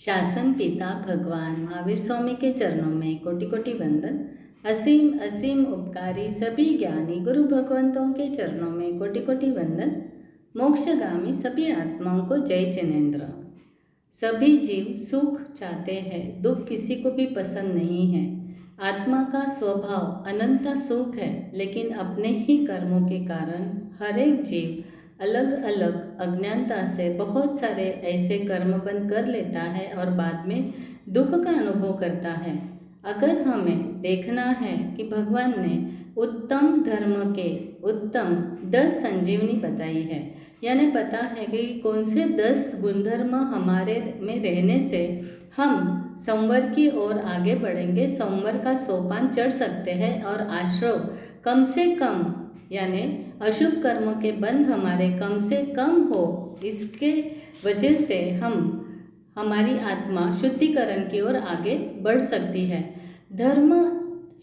शासन पिता भगवान महावीर स्वामी के चरणों में कोटि कोटि वंदन। असीम असीम उपकारी सभी ज्ञानी गुरु भगवंतों के चरणों में कोटि कोटि वंदन। मोक्षगामी सभी आत्माओं को जय जिनेन्द्र। सभी जीव सुख चाहते हैं, दुख किसी को भी पसंद नहीं है। आत्मा का स्वभाव अनंत सुख है, लेकिन अपने ही कर्मों के कारण हर एक जीव अलग अलग अज्ञानता से बहुत सारे ऐसे कर्म बंद कर लेता है और बाद में दुख का अनुभव करता है। अगर हमें देखना है कि भगवान ने उत्तम धर्म के उत्तम 10 संजीवनी बताई है, यानी पता है कि कौन से 10 गुणधर्म हमारे में रहने से हम संवर की ओर आगे बढ़ेंगे, संवर का सोपान चढ़ सकते हैं और आश्रव कम से कम यानी अशुभ कर्मों के बंध हमारे कम से कम हो। इसके वजह से हमारी आत्मा शुद्धिकरण की ओर आगे बढ़ सकती है। धर्म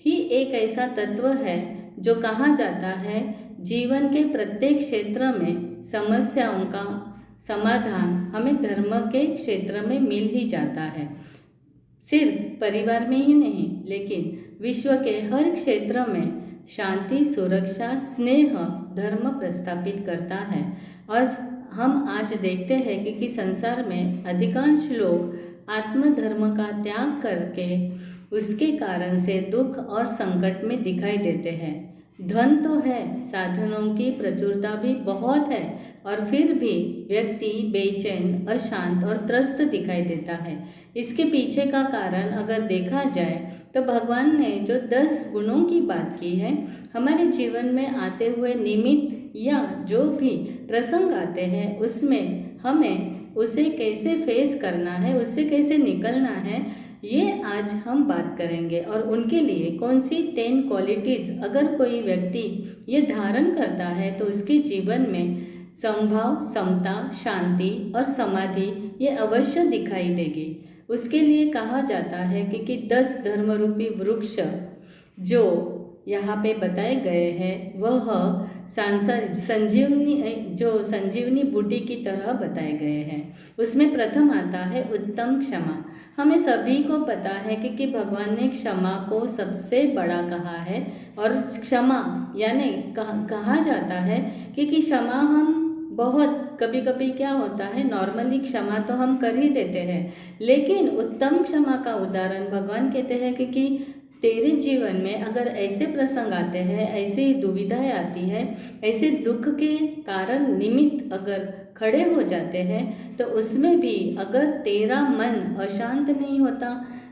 ही एक ऐसा तत्व है जो कहा जाता है जीवन के प्रत्येक क्षेत्र में समस्याओं का समाधान हमें धर्म के क्षेत्र में मिल ही जाता है। सिर्फ परिवार में ही नहीं, लेकिन विश्व के हर क्षेत्र में शांति, सुरक्षा, स्नेह धर्म प्रस्थापित करता है। आज देखते हैं कि संसार में अधिकांश लोग आत्मधर्म का त्याग करके उसके कारण से दुख और संकट में दिखाई देते हैं। धन तो है, साधनों की प्रचुरता भी बहुत है, और फिर भी व्यक्ति बेचैन, अशांत और त्रस्त दिखाई देता है। इसके पीछे का कारण अगर देखा जाए तो भगवान ने जो 10 गुणों की बात की है, हमारे जीवन में आते हुए निमित्त या जो भी प्रसंग आते हैं उसमें हमें उसे कैसे फेस करना है, उससे कैसे निकलना है, ये आज हम बात करेंगे। और उनके लिए कौन सी 10 क्वालिटीज़ अगर कोई व्यक्ति ये धारण करता है तो उसके जीवन में समभाव, समता, शांति और समाधि ये अवश्य दिखाई देगी। उसके लिए कहा जाता है कि 10 धर्मरूपी वृक्ष जो यहाँ पे बताए गए हैं वह संजीवनी बूटी की तरह बताए गए हैं। उसमें प्रथम आता है उत्तम क्षमा। हमें सभी को पता है कि भगवान ने क्षमा को सबसे बड़ा कहा है, और क्षमा यानी कहा जाता है कि क्षमा हम बहुत कभी कभी क्या होता है, नॉर्मली क्षमा तो हम कर ही देते हैं, लेकिन उत्तम क्षमा का उदाहरण भगवान कहते हैं कि तेरे जीवन में अगर ऐसे प्रसंग आते हैं, ऐसी दुविधाएं आती है, ऐसे दुख के कारण निमित्त अगर खड़े हो जाते हैं, तो उसमें भी अगर तेरा मन अशांत नहीं होता,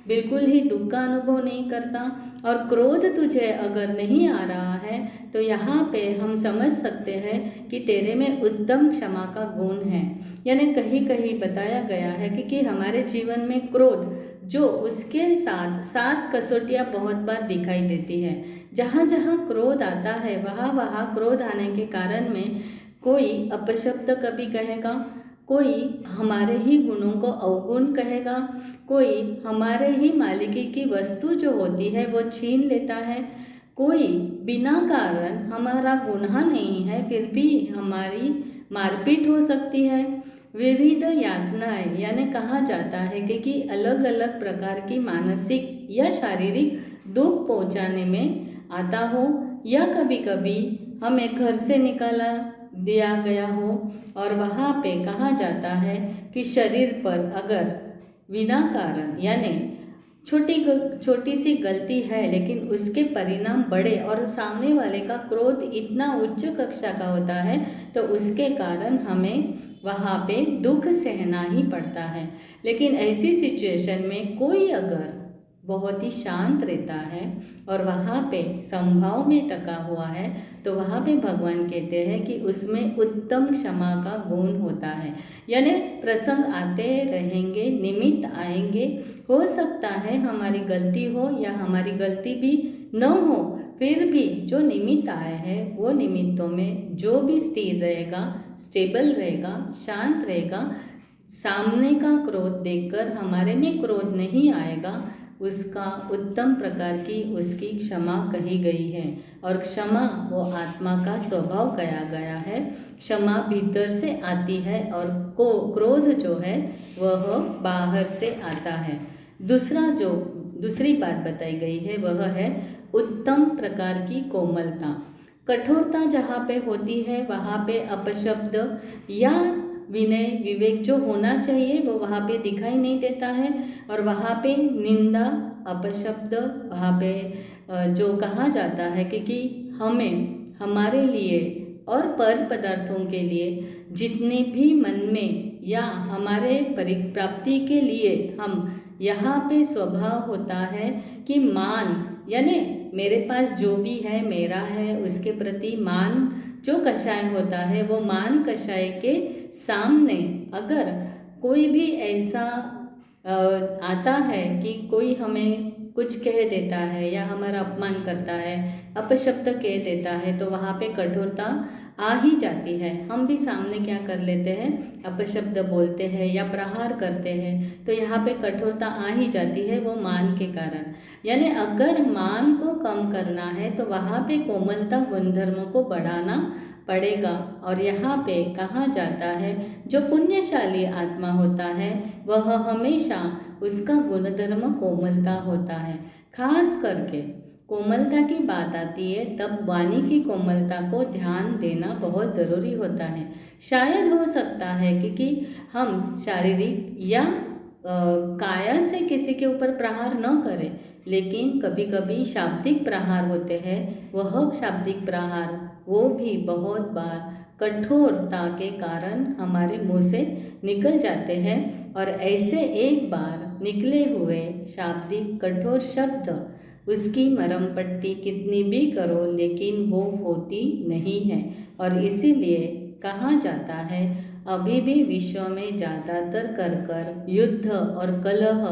बिल्कुल ही दुख का अनुभव नहीं करता और क्रोध तुझे अगर नहीं आ रहा है, तो यहाँ पे हम समझ सकते हैं कि तेरे में उत्तम क्षमा का गुण है। यानी कहीं कहीं बताया गया है कि हमारे जीवन में क्रोध जो उसके साथ 7 कसौटियाँ बहुत बार दिखाई देती है। जहाँ जहाँ क्रोध आता है वहाँ क्रोध आने के कारण में कोई अपशब्द कभी कहेगा, कोई हमारे ही गुणों को अवगुण कहेगा, कोई हमारे ही मालिकी की वस्तु जो होती है वो छीन लेता है, कोई बिना कारण हमारा गुनाह नहीं है फिर भी हमारी मारपीट हो सकती है। विविध यातनाएं यानी कहा जाता है कि अलग अलग प्रकार की मानसिक या शारीरिक दुख पहुंचाने में आता हो, या कभी कभी हमें घर से निकाला दिया गया हो, और वहाँ पे कहा जाता है कि शरीर पर अगर बिना कारण यानी छोटी सी गलती है लेकिन उसके परिणाम बड़े और सामने वाले का क्रोध इतना उच्च कक्षा का होता है, तो उसके कारण हमें वहाँ पे दुख सहना ही पड़ता है। लेकिन ऐसी सिचुएशन में कोई अगर बहुत ही शांत रहता है और वहाँ पे संभाव में टका हुआ है, तो वहाँ पे भगवान कहते हैं कि उसमें उत्तम क्षमा का गुण होता है। यानी प्रसंग आते रहेंगे, निमित्त आएंगे, हो सकता है हमारी गलती हो या हमारी गलती भी न हो, फिर भी जो निमित्त आए हैं वो निमित्तों में जो भी स्थिर रहेगा, स्टेबल रहेगा, शांत रहेगा, सामने का क्रोध देखकर हमारे में क्रोध नहीं आएगा, उसका उत्तम प्रकार की उसकी क्षमा कही गई है। और क्षमा वो आत्मा का स्वभाव कहा गया है। क्षमा भीतर से आती है और क्रोध जो है वह बाहर से आता है। दूसरी बात बताई गई है वह है उत्तम प्रकार की कोमलता। कठोरता जहाँ पे होती है वहाँ पे अपशब्द या विनय विवेक जो होना चाहिए वो वहाँ पे दिखाई नहीं देता है, और वहाँ पे निंदा अपशब्द वहाँ पे जो कहा जाता है कि हमें हमारे लिए और पर पदार्थों के लिए जितनी भी मन में या हमारे परिप्राप्ति के लिए हम यहाँ पे स्वभाव होता है कि मान, यानी मेरे पास जो भी है मेरा है उसके प्रति मान जो कषाय होता है, वो मान कषाय के सामने अगर कोई भी ऐसा आता है कि कोई हमें कुछ कह देता है या हमारा अपमान करता है, अपशब्द कह देता है, तो वहाँ पे कठोरता आ ही जाती है। हम भी सामने क्या कर लेते हैं, अपशब्द बोलते हैं या प्रहार करते हैं, तो यहाँ पे कठोरता आ ही जाती है वो मान के कारण। यानी अगर मान को कम करना है तो वहाँ पे कोमलता गुणधर्म को बढ़ाना पड़ेगा। और यहाँ पे कहा जाता है जो पुण्यशाली आत्मा होता है वह हमेशा उसका गुणधर्म कोमलता होता है। खास करके कोमलता की बात आती है तब वाणी की कोमलता को ध्यान देना बहुत ज़रूरी होता है। शायद हो सकता है क्योंकि हम शारीरिक या काया से किसी के ऊपर प्रहार न करें, लेकिन कभी कभी शाब्दिक प्रहार होते हैं। वह शाब्दिक प्रहार वो भी बहुत बार कठोरता के कारण हमारे मुंह से निकल जाते हैं, और ऐसे एक बार निकले हुए शाब्दिक कठोर शब्द उसकी मरम पट्टी कितनी भी करो लेकिन वो होती नहीं है। और इसीलिए कहा जाता है अभी भी विश्व में ज़्यादातर कर युद्ध और कलह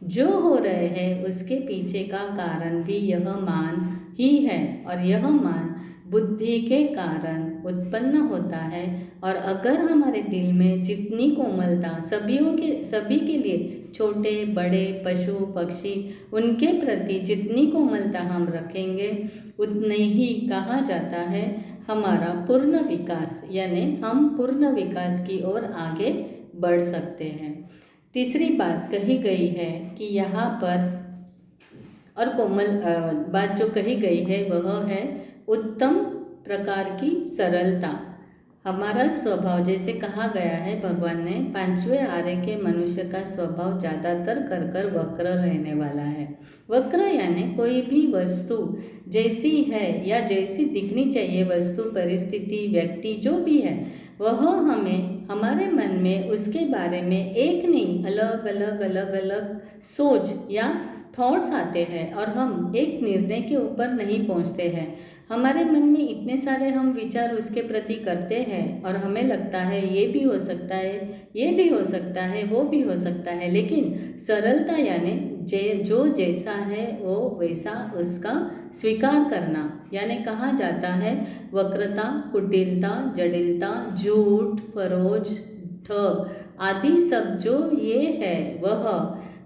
जो हो रहे हैं उसके पीछे का कारण भी यह मान ही है, और यह मान बुद्धि के कारण उत्पन्न होता है। और अगर हमारे दिल में जितनी कोमलता सभी के लिए, छोटे बड़े पशु पक्षी, उनके प्रति जितनी कोमलता हम रखेंगे उतने ही कहा जाता है हमारा पूर्ण विकास, यानी हम पूर्ण विकास की ओर आगे बढ़ सकते हैं। तीसरी बात कही गई है कि यहाँ पर और कोमल बात जो कही गई है वह है उत्तम प्रकार की सरलता। हमारा स्वभाव, जैसे कहा गया है भगवान ने, पांचवें आर्य के मनुष्य का स्वभाव ज़्यादातर कर वक्र रहने वाला है। वक्र यानी कोई भी वस्तु जैसी है या जैसी दिखनी चाहिए वस्तु, परिस्थिति, व्यक्ति जो भी है, वह हमें हमारे मन में उसके बारे में एक नहीं अलग अलग सोच या थॉट्स आते हैं और हम एक निर्णय के ऊपर नहीं पहुंचते हैं। हमारे मन में इतने सारे हम विचार उसके प्रति करते हैं और हमें लगता है ये भी हो सकता है, ये भी हो सकता है, वो भी हो सकता है, लेकिन सरलता यानी जो जैसा है वो वैसा उसका स्वीकार करना। यानी कहा जाता है वक्रता, कुटिलता, जटिलता, झूठ, फरोज, ठग आदि सब जो ये है वह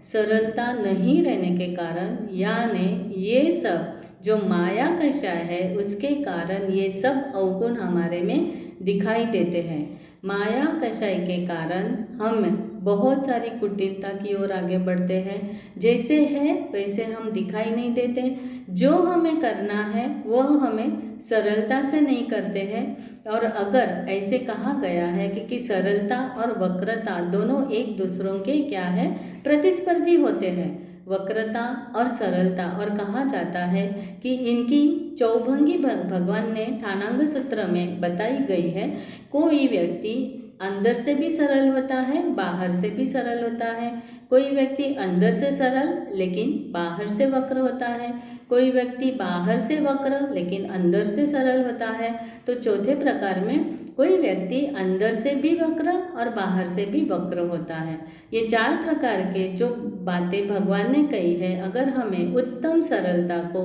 सरलता नहीं रहने के कारण, यानी ये सब जो माया कषाय है उसके कारण ये सब अवगुण हमारे में दिखाई देते हैं। माया कषाय के कारण हम बहुत सारी कुटिलता की ओर आगे बढ़ते हैं। जैसे है वैसे हम दिखाई नहीं देते। जो हमें करना है वह हमें सरलता से नहीं करते हैं। और अगर ऐसे कहा गया है कि सरलता और वक्रता दोनों एक दूसरों के क्या है, प्रतिस्पर्धी होते हैं, वक्रता और सरलता। और कहा जाता है कि इनकी चौभंगी भगवान ने ठाणांग सूत्र में बताई गई है। कोई व्यक्ति अंदर से भी सरल होता है, बाहर से भी सरल होता है। कोई व्यक्ति अंदर से सरल लेकिन बाहर से वक्र होता है। कोई व्यक्ति बाहर से वक्र लेकिन अंदर से सरल होता है। तो चौथे प्रकार में कोई व्यक्ति अंदर से भी वक्र और बाहर से भी वक्र होता है। ये चार प्रकार के जो बातें भगवान ने कही है, अगर हमें उत्तम सरलता को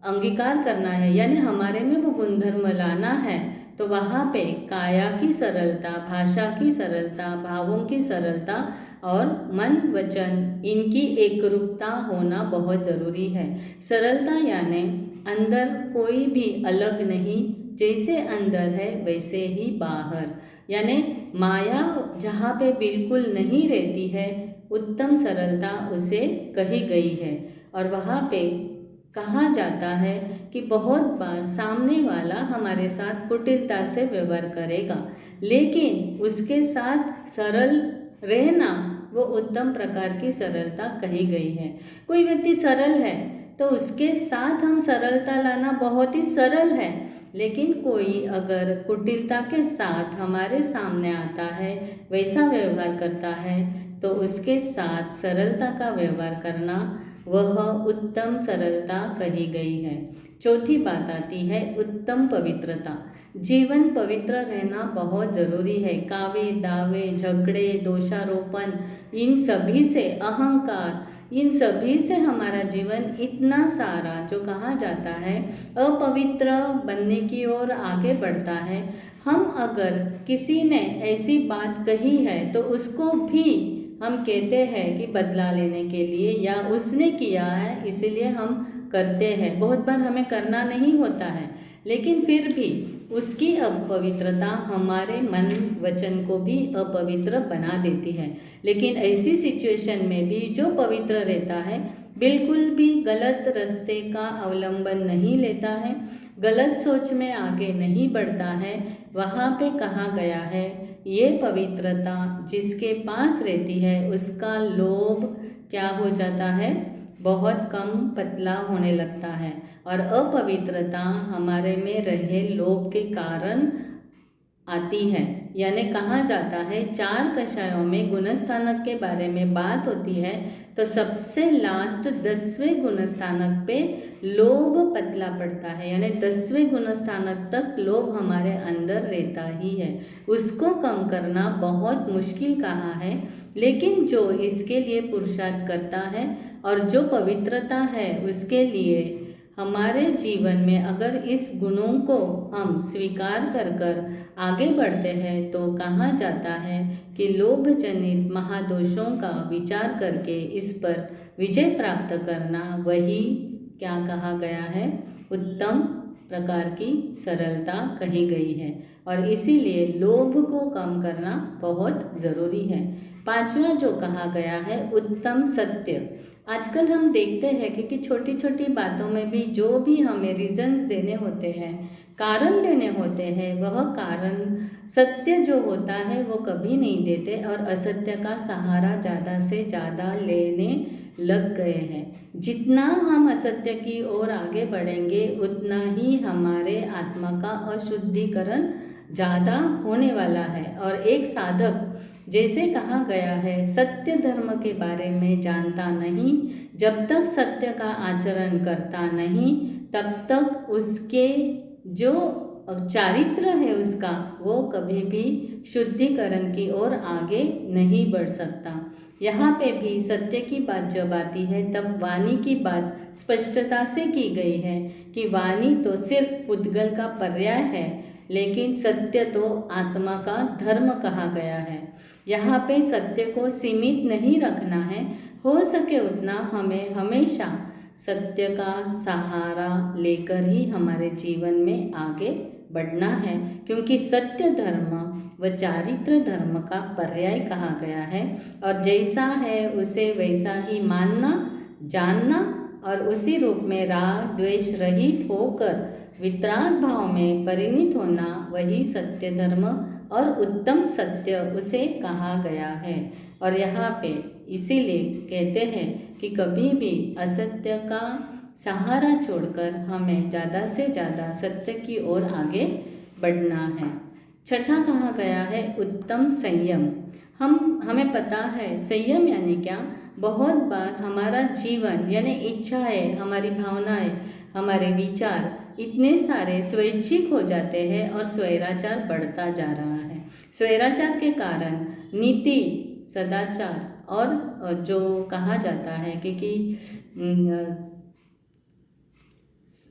अंगीकार करना है, यानी हमारे में वो गुणधर्म लाना है, तो वहाँ पे काया की सरलता, भाषा की सरलता, भावों की सरलता और मन वचन इनकी एकरूपता होना बहुत ज़रूरी है। सरलता यानी अंदर कोई भी अलग नहीं, जैसे अंदर है वैसे ही बाहर, यानी माया जहाँ पे बिल्कुल नहीं रहती है, उत्तम सरलता उसे कही गई है। और वहाँ पे कहा जाता है कि बहुत बार सामने वाला हमारे साथ कुटिलता से व्यवहार करेगा, लेकिन उसके साथ सरल रहना वो उत्तम प्रकार की सरलता कही गई है। कोई व्यक्ति सरल है तो उसके साथ हम सरलता लाना बहुत ही सरल है, लेकिन कोई अगर कुटिलता के साथ हमारे सामने आता है, वैसा व्यवहार करता है, तो उसके साथ सरलता का व्यवहार करना वह उत्तम सरलता कही गई है। चौथी बात आती है उत्तम पवित्रता। जीवन पवित्र रहना बहुत ज़रूरी है। कावे दावे झगड़े दोषारोपण इन सभी से, अहंकार इन सभी से हमारा जीवन इतना सारा जो कहा जाता है अपवित्र बनने की ओर आगे बढ़ता है। हम अगर किसी ने ऐसी बात कही है तो उसको भी हम कहते हैं कि बदला लेने के लिए, या उसने किया है इसीलिए हम करते हैं। बहुत बार हमें करना नहीं होता है, लेकिन फिर भी उसकी अपवित्रता हमारे मन वचन को भी अपवित्र बना देती है। लेकिन ऐसी सिचुएशन में भी जो पवित्र रहता है बिल्कुल भी गलत रास्ते का अवलंबन नहीं लेता है, गलत सोच में आगे नहीं बढ़ता है, वहाँ पे कहा गया है ये पवित्रता जिसके पास रहती है उसका लोभ क्या हो जाता है, बहुत कम पतला होने लगता है। और अपवित्रता हमारे में रहे लोभ के कारण आती है। यानी कहा जाता है 4 कषायों में गुणस्थानक के बारे में बात होती है, तो सबसे लास्ट 10वें गुणस्थानक पे लोभ पतला पड़ता है, यानी 10वें गुणस्थानक तक लोभ हमारे अंदर रहता ही है। उसको कम करना बहुत मुश्किल कहा है, लेकिन जो इसके लिए पुरुषार्थ करता है और जो पवित्रता है उसके लिए हमारे जीवन में अगर इस गुणों को हम स्वीकार कर कर आगे बढ़ते हैं, तो कहा जाता है कि लोभ जनित महादोषों का विचार करके इस पर विजय प्राप्त करना वही क्या कहा गया है, उत्तम प्रकार की सरलता कही गई है। और इसीलिए लोभ को कम करना बहुत ज़रूरी है। 5वां जो कहा गया है उत्तम सत्य। आजकल हम देखते हैं कि छोटी छोटी बातों में भी जो भी हमें रीजंस देने होते हैं, कारण देने होते हैं, वह कारण सत्य जो होता है वो कभी नहीं देते और असत्य का सहारा ज़्यादा से ज़्यादा लेने लग गए हैं। जितना हम असत्य की ओर आगे बढ़ेंगे उतना ही हमारे आत्मा का अशुद्धिकरण ज़्यादा होने वाला है। और एक साधक, जैसे कहा गया है, सत्य धर्म के बारे में जानता नहीं, जब तक सत्य का आचरण करता नहीं तब तक उसके जो चारित्र है उसका वो कभी भी शुद्धिकरण की ओर आगे नहीं बढ़ सकता। यहाँ पे भी सत्य की बात जब आती है तब वाणी की बात स्पष्टता से की गई है कि वाणी तो सिर्फ पुद्गल का पर्याय है, लेकिन सत्य तो आत्मा का धर्म कहा गया है। यहाँ पे सत्य को सीमित नहीं रखना है, हो सके उतना हमें हमेशा सत्य का सहारा लेकर ही हमारे जीवन में आगे बढ़ना है, क्योंकि सत्य धर्म व चारित्र धर्म का पर्याय कहा गया है। और जैसा है उसे वैसा ही मानना, जानना और उसी रूप में राग द्वेष रहित होकर वितराग भाव में परिणित होना, वही सत्य धर्म और उत्तम सत्य उसे कहा गया है। और यहाँ पे इसीलिए कहते हैं कि कभी भी असत्य का सहारा छोड़कर हमें ज़्यादा से ज़्यादा सत्य की ओर आगे बढ़ना है। 6ठा कहा गया है उत्तम संयम। हमें पता है संयम यानी क्या। बहुत बार हमारा जीवन यानी इच्छाएं, हमारी भावनाएं, हमारे विचार इतने सारे स्वैच्छिक हो जाते हैं और स्वैराचार बढ़ता जा रहा है। स्वैराचार के कारण नीति, सदाचार और जो कहा जाता है कि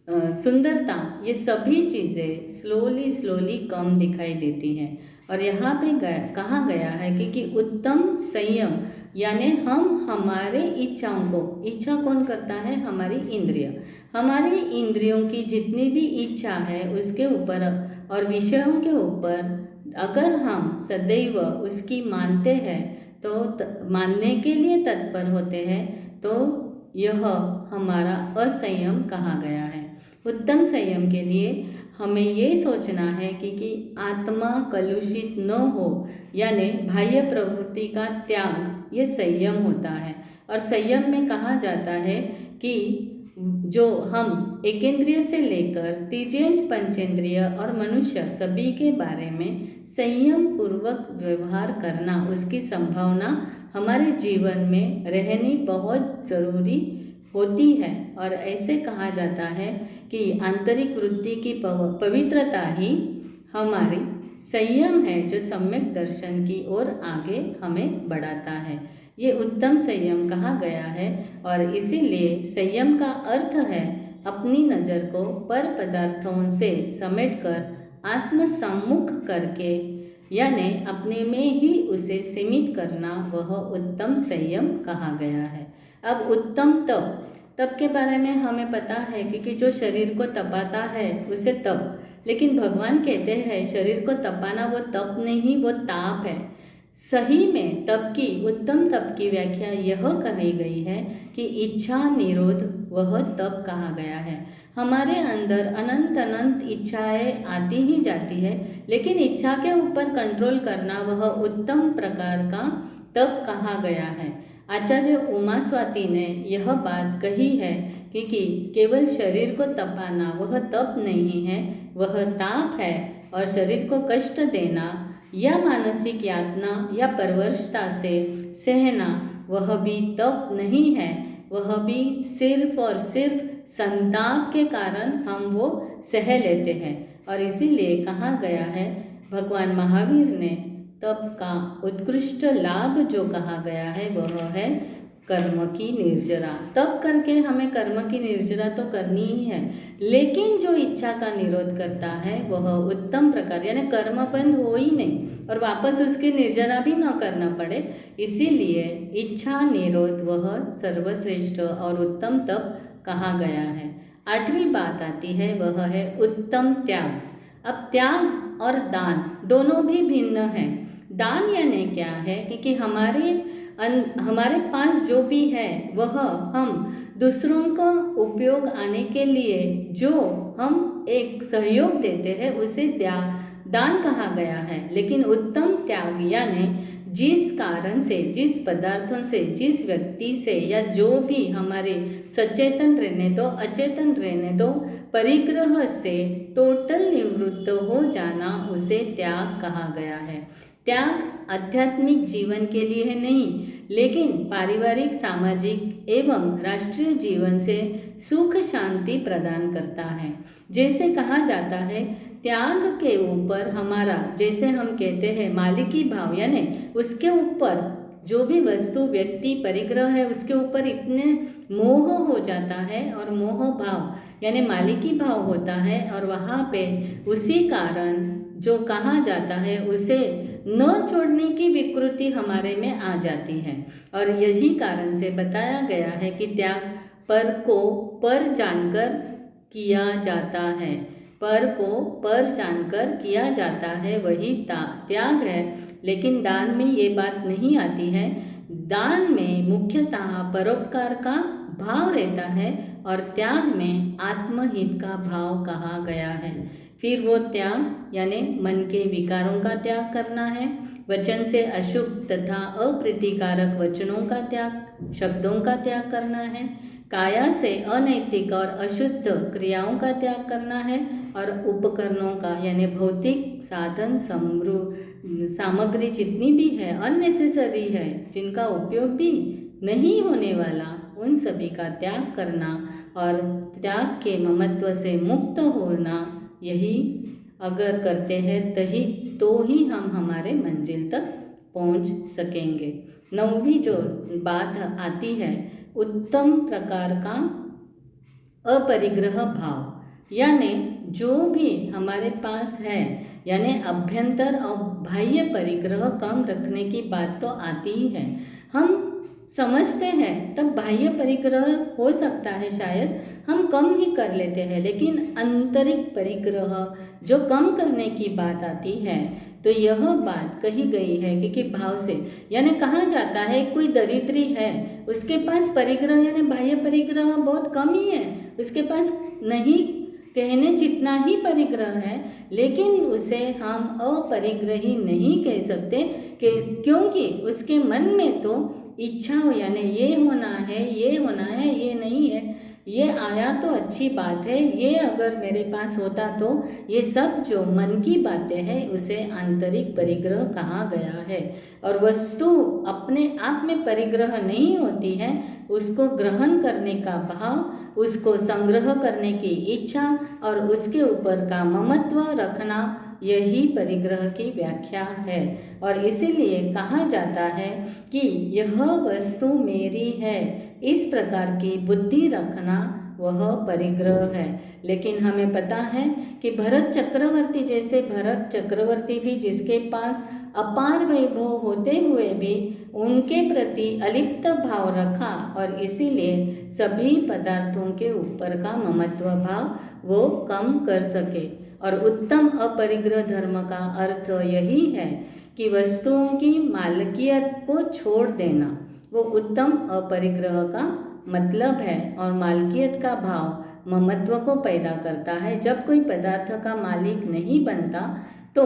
सुंदरता, ये सभी चीज़ें स्लोली स्लोली कम दिखाई देती हैं। और यहाँ पे कहा गया है कि उत्तम संयम, यानी हम हमारे इच्छाओं को, इच्छा कौन करता है? हमारी इंद्रिय, हमारी इंद्रियों की जितनी भी इच्छा है उसके ऊपर और विषयों के ऊपर अगर हम सदैव उसकी मानते हैं तो मानने के लिए तत्पर होते हैं, तो यह हमारा असंयम कहा गया है। उत्तम संयम के लिए हमें ये सोचना है कि आत्मा कलुषित न हो, यानी बाह्य प्रवृत्ति का त्याग, ये संयम होता है। और संयम में कहा जाता है कि जो हम एकेंद्रिय से लेकर तृतीयांश पंचेंद्रिय और मनुष्य सभी के बारे में संयम पूर्वक व्यवहार करना, उसकी संभावना हमारे जीवन में रहनी बहुत ज़रूरी होती है। और ऐसे कहा जाता है कि आंतरिक वृत्ति की पवित्रता ही हमारी संयम है, जो सम्यक दर्शन की ओर आगे हमें बढ़ाता है। ये उत्तम संयम कहा गया है। और इसीलिए संयम का अर्थ है अपनी नज़र को पर पदार्थों से समेटकर आत्म सम्मुख करके, यानी अपने में ही उसे सीमित करना, वह उत्तम संयम कहा गया है। अब उत्तम तप के बारे में हमें पता है कि जो शरीर को तपाता है उसे तप, लेकिन भगवान कहते हैं शरीर को तपाना वो तप नहीं, वो ताप है। सही में तप की, उत्तम तप की व्याख्या यह कही गई है कि इच्छा निरोध, वह तप कहा गया है। हमारे अंदर अनंत अनंत इच्छाएं आती ही जाती है, लेकिन इच्छा के ऊपर कंट्रोल करना वह उत्तम प्रकार का तप कहा गया है। आचार्य उमा स्वाति ने यह बात कही है कि केवल शरीर को तपाना वह तप नहीं है, वह ताप है। और शरीर को कष्ट देना या मानसिक यातना या परवशता से सहना, वह भी तप नहीं है, वह भी सिर्फ और सिर्फ संताप के कारण हम वो सह लेते हैं। और इसीलिए कहा गया है, भगवान महावीर ने तप का उत्कृष्ट लाभ जो कहा गया है वह है कर्म की निर्जरा। तप करके हमें कर्म की निर्जरा तो करनी ही है, लेकिन जो इच्छा का निरोध करता है वह उत्तम प्रकार, यानी कर्म बंद हो ही नहीं और वापस उसकी निर्जरा भी न करना पड़े। इसीलिए इच्छा निरोध वह सर्वश्रेष्ठ और उत्तम तप कहा गया है। आठवीं बात आती है, वह है उत्तम त्याग। अब त्याग और दान दोनों भी भिन्न हैं। दान यानी क्या है कि हमारे पास जो भी है वह हम दूसरों को उपयोग आने के लिए जो हम एक सहयोग देते हैं उसे दान कहा गया है। लेकिन उत्तम त्याग यानी जिस कारण से, जिस पदार्थों से, जिस व्यक्ति से या जो भी हमारे सचेतन रहने दो अचेतन रहने दो परिग्रह से टोटल निवृत्त हो जाना, उसे त्याग कहा गया है। त्याग आध्यात्मिक जीवन के लिए नहीं, लेकिन पारिवारिक, सामाजिक एवं राष्ट्रीय जीवन से सुख शांति प्रदान करता है। जैसे कहा जाता है, त्याग के ऊपर हमारा, जैसे हम कहते हैं मालिकी भाव, यानी उसके ऊपर जो भी वस्तु, व्यक्ति, परिग्रह है उसके ऊपर इतने मोह हो जाता है और मोह भाव यानी मालिकी भाव होता है। और वहाँ पे उसी कारण जो कहा जाता है उसे न छोड़ने की विकृति हमारे में आ जाती है। और यही कारण से बताया गया है कि त्याग पर को पर जानकर किया जाता है, पर को पर जानकर किया जाता है, वही त्याग है। लेकिन दान में ये बात नहीं आती है। दान में मुख्यतः परोपकार का भाव रहता है और त्याग में आत्महित का भाव कहा गया है। फिर वो त्याग यानी मन के विकारों का त्याग करना है, वचन से अशुभ तथा अप्रीतिकारक वचनों का त्याग, शब्दों का त्याग करना है, काया से अनैतिक और अशुद्ध क्रियाओं का त्याग करना है, और उपकरणों का यानी भौतिक साधन सामग्री जितनी भी है अननेसेसरी है, जिनका उपयोग भी नहीं होने वाला, उन सभी का त्याग करना और त्याग के ममत्व से मुक्त होना, यही अगर करते हैं तो ही हम हमारे मंजिल तक पहुंच सकेंगे। 9वीं जो बात आती है, उत्तम प्रकार का अपरिग्रह भाव। यानी जो भी हमारे पास है, यानी अभ्यंतर और बाह्य परिग्रह कम रखने की बात तो आती ही है। हम समझते हैं तब बाह्य परिग्रह हो सकता है शायद हम कम ही कर लेते हैं, लेकिन आंतरिक परिग्रह जो कम करने की बात आती है तो यह बात कही गई है कि भाव से, यानी कहा जाता है कोई दरिद्री है, उसके पास परिग्रह यानी बाह्य परिग्रह बहुत कम ही है, उसके पास नहीं कहने जितना ही परिग्रह है, लेकिन उसे हम अपरिग्रही नहीं कह सकते कि क्योंकि उसके मन में तो इच्छा हो, यानी ये होना है, ये होना है, ये नहीं है, ये आया तो अच्छी बात है, ये अगर मेरे पास होता तो, ये सब जो मन की बातें हैं उसे आंतरिक परिग्रह कहा गया है। और वस्तु अपने आप में परिग्रह नहीं होती है, उसको ग्रहण करने का भाव, उसको संग्रह करने की इच्छा और उसके ऊपर का ममत्व रखना, यही परिग्रह की व्याख्या है। और इसीलिए कहा जाता है कि यह वस्तु मेरी है, इस प्रकार की बुद्धि रखना वह परिग्रह है। लेकिन हमें पता है कि भरत चक्रवर्ती जैसे भरत चक्रवर्ती भी, जिसके पास अपार वैभव होते हुए भी उनके प्रति अलिप्त भाव रखा और इसीलिए सभी पदार्थों के ऊपर का ममत्व भाव वो कम कर सके। और उत्तम अपरिग्रह धर्म का अर्थ यही है कि वस्तुओं की मालकियत को छोड़ देना, वो उत्तम अपरिग्रह का मतलब है। और मालकियत का भाव ममत्व को पैदा करता है। जब कोई पदार्थ का मालिक नहीं बनता तो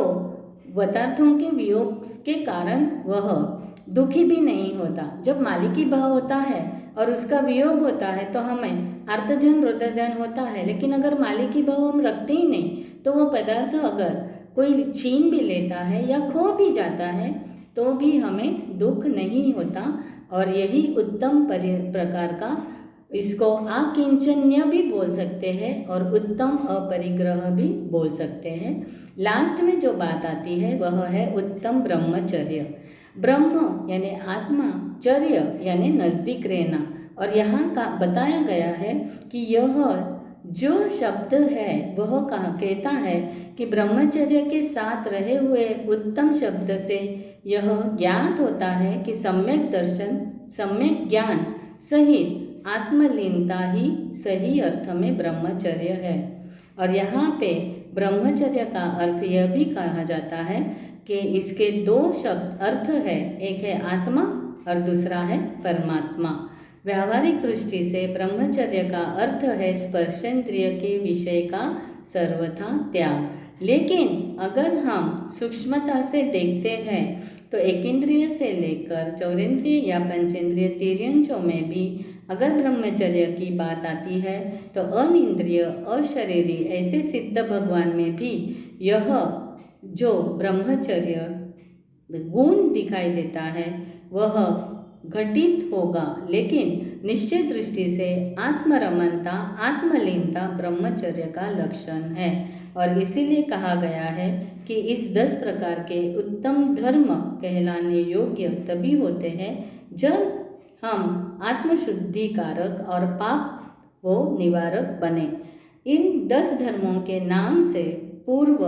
पदार्थों के वियोग के कारण वह दुखी भी नहीं होता। जब मालिकी भाव होता है और उसका वियोग होता है तो हमें अर्थध्यान रुद्रध्यान होता है, लेकिन अगर मालिकी भाव हम रखते ही नहीं तो वो पदार्थ अगर कोई छीन भी लेता है या खो भी जाता है तो भी हमें दुख नहीं होता। और यही उत्तम प्रकार का, इसको आकिंचन्य भी बोल सकते हैं और उत्तम अपरिग्रह भी बोल सकते हैं। लास्ट में जो बात आती है वह है उत्तम ब्रह्मचर्य। ब्रह्म यानी आत्मा, चर्य यानी नज़दीक रहना। और यहाँ का बताया गया है कि यह जो शब्द है वह कहता है कि ब्रह्मचर्य के साथ रहे हुए उत्तम शब्द से यह ज्ञात होता है कि सम्यक दर्शन, सम्यक ज्ञान सहित आत्मलीनता ही सही अर्थ में ब्रह्मचर्य है। और यहाँ पे ब्रह्मचर्य का अर्थ यह भी कहा जाता है कि इसके दो शब्द अर्थ है, एक है आत्मा और दूसरा है परमात्मा। व्यावहारिक दृष्टि से ब्रह्मचर्य का अर्थ है स्पर्शेंद्रिय के विषय का सर्वथा त्याग। लेकिन अगर हम सूक्ष्मता से देखते हैं तो एकेंद्रिय से लेकर चौरेंद्रिय या पंचेंद्रिय तिर्यंचों में भी अगर ब्रह्मचर्य की बात आती है तो अनिंद्रिय, अशरीरी ऐसे सिद्ध भगवान में भी यह जो ब्रह्मचर्य गुण दिखाई देता है वह घटित होगा। लेकिन निश्चित दृष्टि से आत्मरमणता, आत्मलीनता ब्रह्मचर्य का लक्षण है। और इसीलिए कहा गया है कि इस 10 प्रकार के उत्तम धर्म कहलाने योग्य तभी होते हैं जब हम आत्मशुद्धिकारक और पाप वो निवारक बने। इन 10 धर्मों के नाम से पूर्व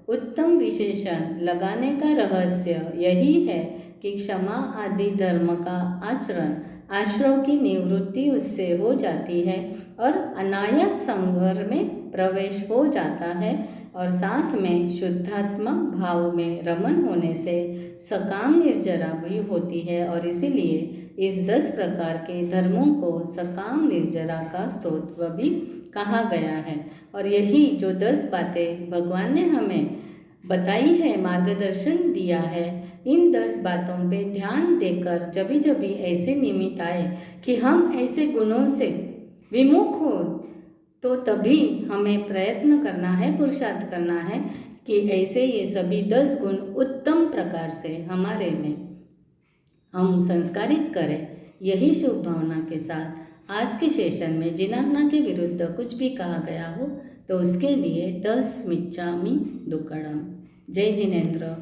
उत्तम विशेषण लगाने का रहस्य यही है कि क्षमा आदि धर्म का आचरण, आश्रव की निवृत्ति उससे हो जाती है और अनायास संघर्ष में प्रवेश हो जाता है। और साथ में शुद्धात्मा भाव में रमण होने से सकाम निर्जरा भी होती है। और इसीलिए इस 10 प्रकार के धर्मों को सकाम निर्जरा का स्रोत भी कहा गया है। और यही जो 10 बातें भगवान ने हमें बताई है, मार्गदर्शन दिया है, इन 10 बातों पे ध्यान देकर जब भी ऐसे निमित्त आए कि हम ऐसे गुणों से विमुख हो तो तभी हमें प्रयत्न करना है, पुरुषार्थ करना है कि ऐसे ये सभी 10 गुण उत्तम प्रकार से हमारे में हम संस्कारित करें। यही शुभ भावना के साथ आज के सेशन में जिनाज्ञा के विरुद्ध कुछ भी कहा गया हो तो उसके लिए 10 मिच्छामि दुक्कडम। जय जिनेन्द्र।